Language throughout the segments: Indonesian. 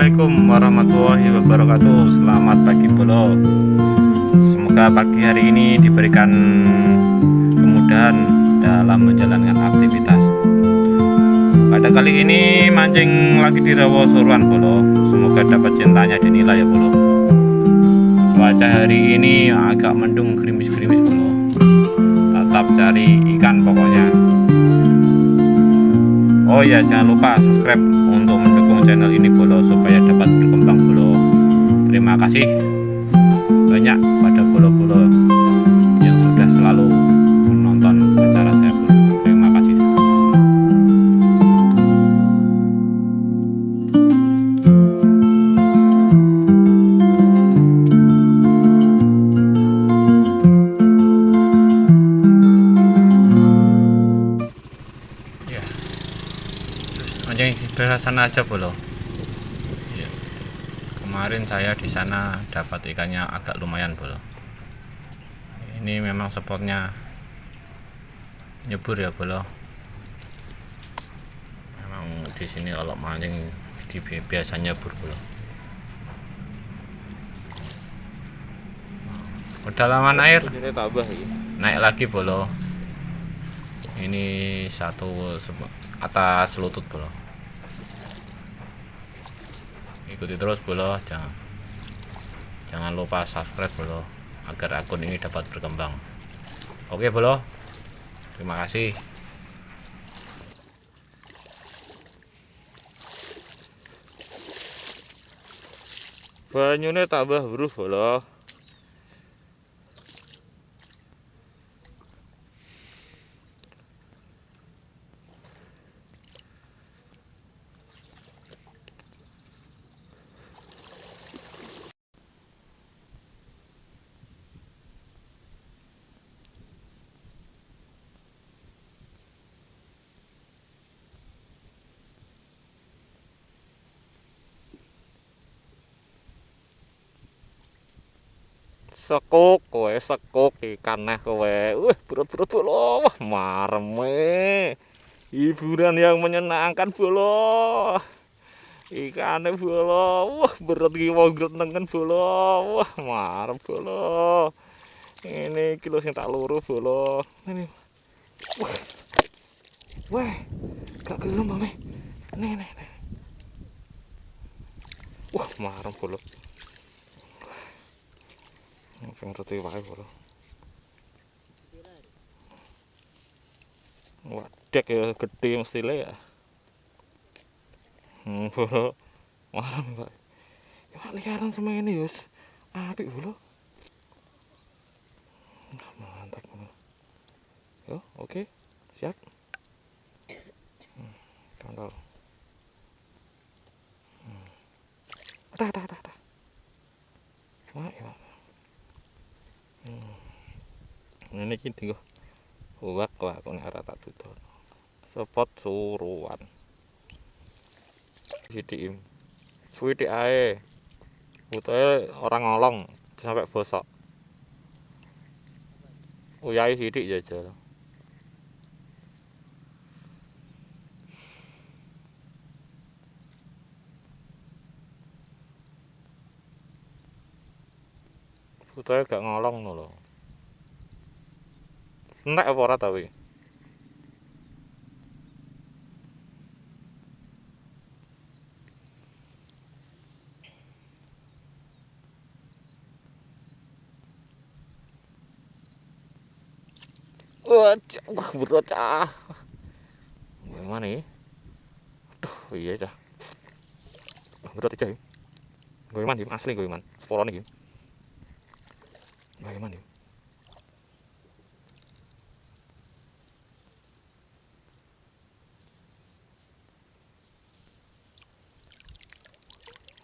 Assalamualaikum warahmatullahi wabarakatuh. Selamat pagi bolo. Semoga pagi hari ini diberikan kemudahan dalam menjalankan aktivitas. Pada kali ini mancing lagi di rawa Suruhan bolo. Semoga dapat cintanya dinilai ya bolo. Cuaca hari ini agak mendung, gerimis-gerimis bolo. Tetap cari ikan pokoknya. Oh ya, jangan lupa subscribe untuk mendukung channel ini bolo supaya dapat berkembang bolo. Terima kasih banyak pada bolo-bolo yang sudah selalu menonton acara saya bolo. Terima kasih. Ya, mancing di daerah sana aja bolo. Ya. Kemarin saya di sana dapat ikannya agak lumayan bolo. Ini memang spotnya nyebur ya bolo. Memang di sini kalau mancing biasa nyebur bolo. Kedalaman air naik lagi bolo. Ini atas lutut bolo. Ikuti terus bolo, jangan lupa subscribe bolo agar akun ini dapat berkembang. Oke bolo, terima kasih. Banyune tambah weruh bolo. Sekuk ikan kowe. Berat-berat bolo. Wah, mareme. Hiburan yang menyenangkan bolo. Ikane bolo. Wah, berat iki wong nengen bolo. Wah, marem bolo. Ini kilo sing tak loro bolo. Ini. Wah. Wah. Gak gelem mame. Nih. Wah, marem bolo. Pengen roti wae bolo. Wadek ya gede mesti le ya. Bolo. Marem Pak. Ya liaran semene yus. Apik bolo. Mantap bolo. Yo, oke. Siap. Kandal. Dah. Wah, ya. Ini iki tinggo. Wak kone ora tak tutur. Spot Suruhan. Sithik. Suwitik ae. Butuhe orang ngolong sampai bosok. Uyahe sithik jajal. Butuhe gak ngolong lho. Nek apa ora ta kuwi? Wah, berat ah. Gimana nih? Aduh, iya dah. Berat aja. Gue man, asli gue man. Sporone iki. Gue man.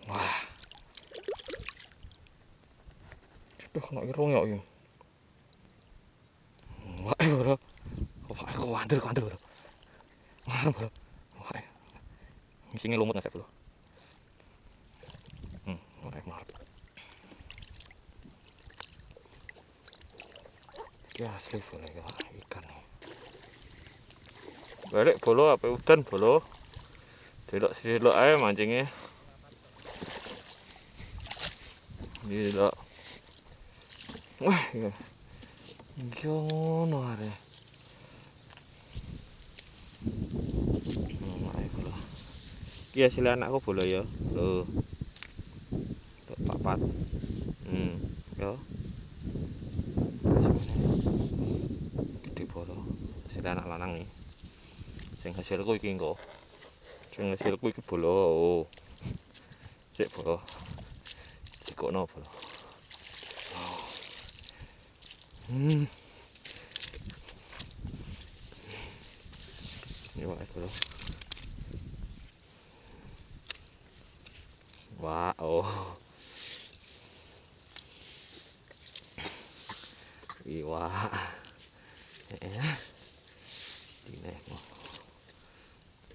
Wah. Aduh, nek irung ya iki. Wah, bro. Wah, kok kandel bro. Wah, bro. Wah. Ngisine lumut ngasep bro. Wah, mantap. Ya asli bolo ya ikan. Balik bolo apa udan bolo. Delok ae mancingnya. Gila. Wah, ya. Ngono arek. Ae bolo. Iki hasil anakku bolo ya. Lho. Tok papat. Yo. Gede bolo. Hasil anak lanang nih. Sing hasilku iki engko. Sing hasilku iki bolo. Oh. Cek bolo. Cikokno bolo. Ini wae bolo. Wah, oh. Iwa. Dine mo.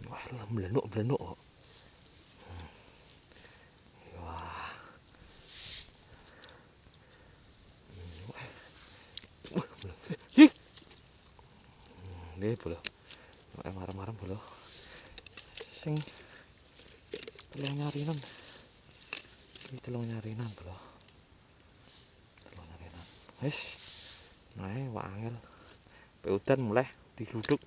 Wah, blenuk. Wah. Ih. Nih bolo. Nek marem-marem bolo. Sing telung nyarinan. Iki telung nyarinan bolo. Telung nyarinan. Wis. Nah, wah angel. Pe udan mulai digluduk.